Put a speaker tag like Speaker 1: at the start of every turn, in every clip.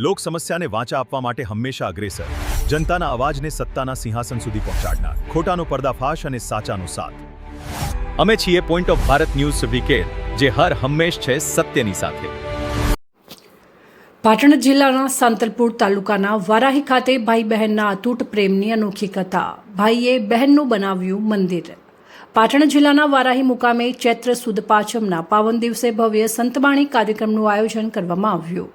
Speaker 1: લોક સમસ્યાને વાચા આપવા માટે હંમેશા અગ્રેસર, જનતાના અવાજને સત્તાના સિંહાસન સુધી પહોંચાડનાર, ખોટાનો પર્દાફાશ અને સાચાનો સાથ. અમે છીએ point of Bharat news syndicate, જે હર હંમેશ છે સત્યની સાથે.
Speaker 2: પાટણ જિલ્લાના સાંતલપુર તાલુકાના વારાહી ખાતે ભાઈ બહેનના અતૂટ પ્રેમની અનોખી કથા. ભાઈએ બહેનનું બનાવ્યું મંદિર. પાટણ જિલ્લાના વારાહી મુકામે ચૈત્ર સુદ પાંચમના પાવન દિવસે ભવ્ય સંતવાણી કાર્યક્રમનું આયોજન કરવામાં આવ્યું.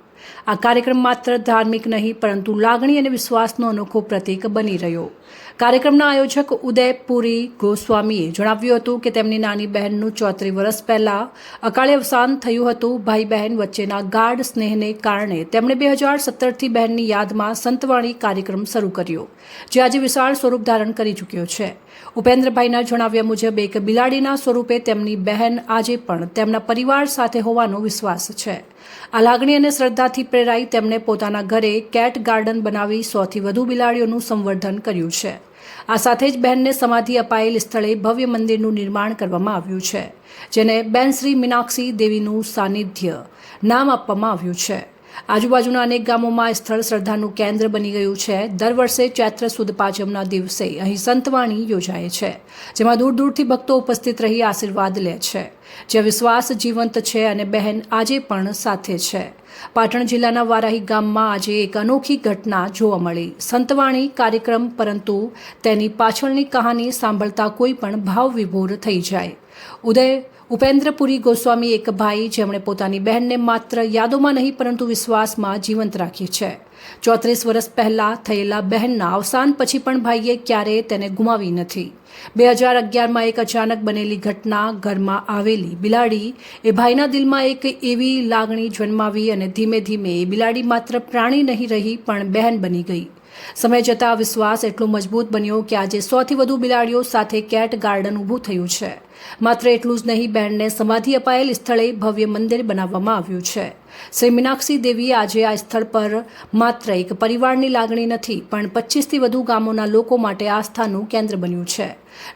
Speaker 2: આ કાર્યક્રમ માત્ર ધાર્મિક નહીં પરંતુ લાગણી અને વિશ્વાસનો અનોખો પ્રતીક બની રહ્યો. કાર્યક્રમના આયોજક ઉદય પુરી ગોસ્વામીએ જણાવ્યું હતું કે તેમની નાની બહેનનું 34 વર્ષ પહેલા અકાળે અવસાન થયું હતું. ભાઈ બહેન વચ્ચેના ગાઢ સ્નેહને કારણે તેમણે 2017થી બહેનની યાદમાં સંતવાણી કાર્યક્રમ શરૂ કર્યો, જે આજે વિશાળ સ્વરૂપ ધારણ કરી ચૂક્યો છે. ઉપેન્દ્રભાઈના જણાવ્યા મુજબ એક બિલાડીના સ્વરૂપે તેમની બહેન આજે પણ તેમના પરિવાર સાથે હોવાનો વિશ્વાસ છે. આ લાગણી અને શ્રદ્ધાથી પ્રેરાઈ તેમણે પોતાના ઘરે કેટ ગાર્ડન બનાવી 100થી વધુ બિલાડીઓનું સંવર્ધન કર્યું છે. આ સાથે જ બહેનને સમાધિ અપાયેલ સ્થળે ભવ્ય મંદિરનું નિર્માણ કરવામાં આવ્યું છે, જેને બેન શ્રી મીનાક્ષી દેવીનું સાનિધ્ય નામ આપવામાં આવ્યું છે. આજુબાજુના અનેક ગામોમાં સ્થળ શ્રદ્ધાનું કેન્દ્ર બની ગયું છે. દર વર્ષે ચૈત્ર સુદ પાંચમના દિવસે અહીં સંતવાણી યોજાય છે, જેમાં દૂર દૂરથી ભક્તો ઉપસ્થિત રહી આશીર્વાદ લે છે, જે વિશ્વાસ જીવંત છે અને બહેન આજે પણ સાથે છે. પાટણ જિલ્લાના વારાહી ગામમાં આજે એક અનોખી ઘટના જોવા મળી. સંતવાણી કાર્યક્રમ, પરંતુ તેની પાછળની કહાની સાંભળતા કોઈ પણ ભાવ વિભોર થઈ જાય. ઉપેન્દ્રપુરી ગોસ્વામી એક ભાઈ જેમણે પોતાની બહેનને માત્ર યાદોમાં નહીં પરંતુ વિશ્વાસમાં જીવંત રાખી છે. 34 વર્ષ પહેલા થયેલા બહેનના અવસાન પછી પણ ભાઈએ ક્યારેય તેને ગુમાવી નથી. 2011માં એક અચાનક બનેલી ઘટના, ઘરમાં આવેલી બિલાડી એ ભાઈના દિલમાં એક એવી લાગણી જન્માવી અને ધીમે ધીમે એ બિલાડી માત્ર પ્રાણી નહીં રહી પણ બહેન બની ગઈ. સમય જતાં વિશ્વાસ એટલો મજબૂત બન્યો કે આજે 100થી વધુ બિલાડીઓ સાથે કેટ ગાર્ડન ઊભું થયું છે. માત્ર એટલું જ નહીં, બહેનને સમાધિ અપાયેલ સ્થળે ભવ્ય મંદિર બનાવવામાં આવ્યું છે. શ્રી મીનાક્ષી દેવી આજે આ સ્થળ પર માત્ર એક પરિવારની લાગણી નથી પણ 25થી વધુ ગામોના લોકો માટે આસ્થાનું કેન્દ્ર બન્યું છે.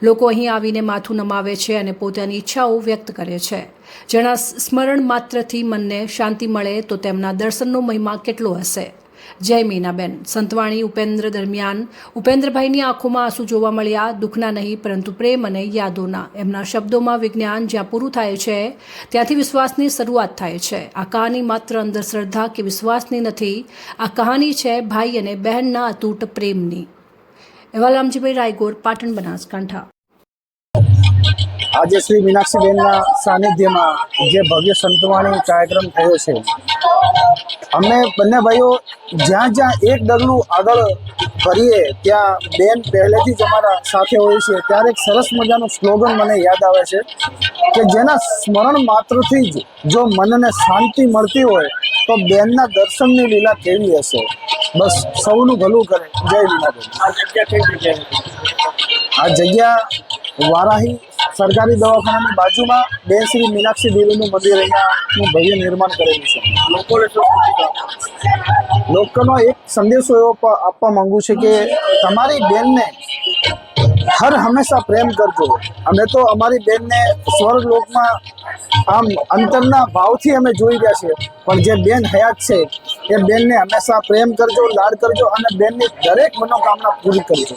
Speaker 2: લોકો અહીં આવીને માથું નમાવે છે અને પોતાની ઈચ્છાઓ વ્યક્ત કરે છે, જેના સ્મરણ માત્રથી મનને શાંતિ મળે તો તેમના દર્શનનો મહિમા કેટલો હશે. જય મીનાબેન. સંતવાણી ઉપેન્દ્ર દરમિયાન ઉપેન્દ્રભાઈની આંખોમાં આંસુ જોવા મળ્યા, દુઃખના નહીં પરંતુ પ્રેમ અને યાદોના. એમના શબ્દોમાં વિજ્ઞાન જ્યાં પૂરું થાય છે ત્યાંથી વિશ્વાસની શરૂઆત થાય છે. આ કહાની માત્ર અંધશ્રદ્ધા કે વિશ્વાસની નથી, આ કહાની છે ભાઈ અને બહેનના અતૂટ પ્રેમની. એવા લામજીભાઈ રાયગોર, પાટણ, બનાસકાંઠા.
Speaker 3: આજે શ્રી મીનાક્ષીબેનના સાનિધ્યમાં જે ભવ્ય સંતવાણી કાર્યક્રમ થયો છે, અમે બંને ભાઈઓ જ્યાં જ્યાં એક ડગલું આગળ કરીએ ત્યાં બેન પહેલેથી જ અમારા સાથે હોય છે. ત્યારે એક સરસ મજાનું સ્લોગન મને યાદ આવે છે કે જેના સ્મરણ માત્રથી જ જો મનને શાંતિ મળતી હોય તો બેનના દર્શનની લીલા કેવી હશે. બસ સૌનું ભલું કરે. જય મીનાબેન. આ જગ્યા વારાહી સરકારી દવાખાનાની બાજુમાં બેન શ્રી મીનાક્ષી દેવીનું મંદિર અહીંયાનું ભવ્ય નિર્માણ કરેલું છે. લોકોનો એક સંદેશો એવો આપવા માંગુ છે કે તમારી બેનને હર હંમેશા પ્રેમ કરજો. અમે તો અમારી બેનને સ્વર્ગલોકમાં આમ અંતરના ભાવથી અમે જોઈ રહ્યા છીએ, પણ જે બેન હયાત છે એ બેનને હંમેશા પ્રેમ કરજો, લાડ કરજો અને બેનની દરેક મનોકામના પૂરી કરજો.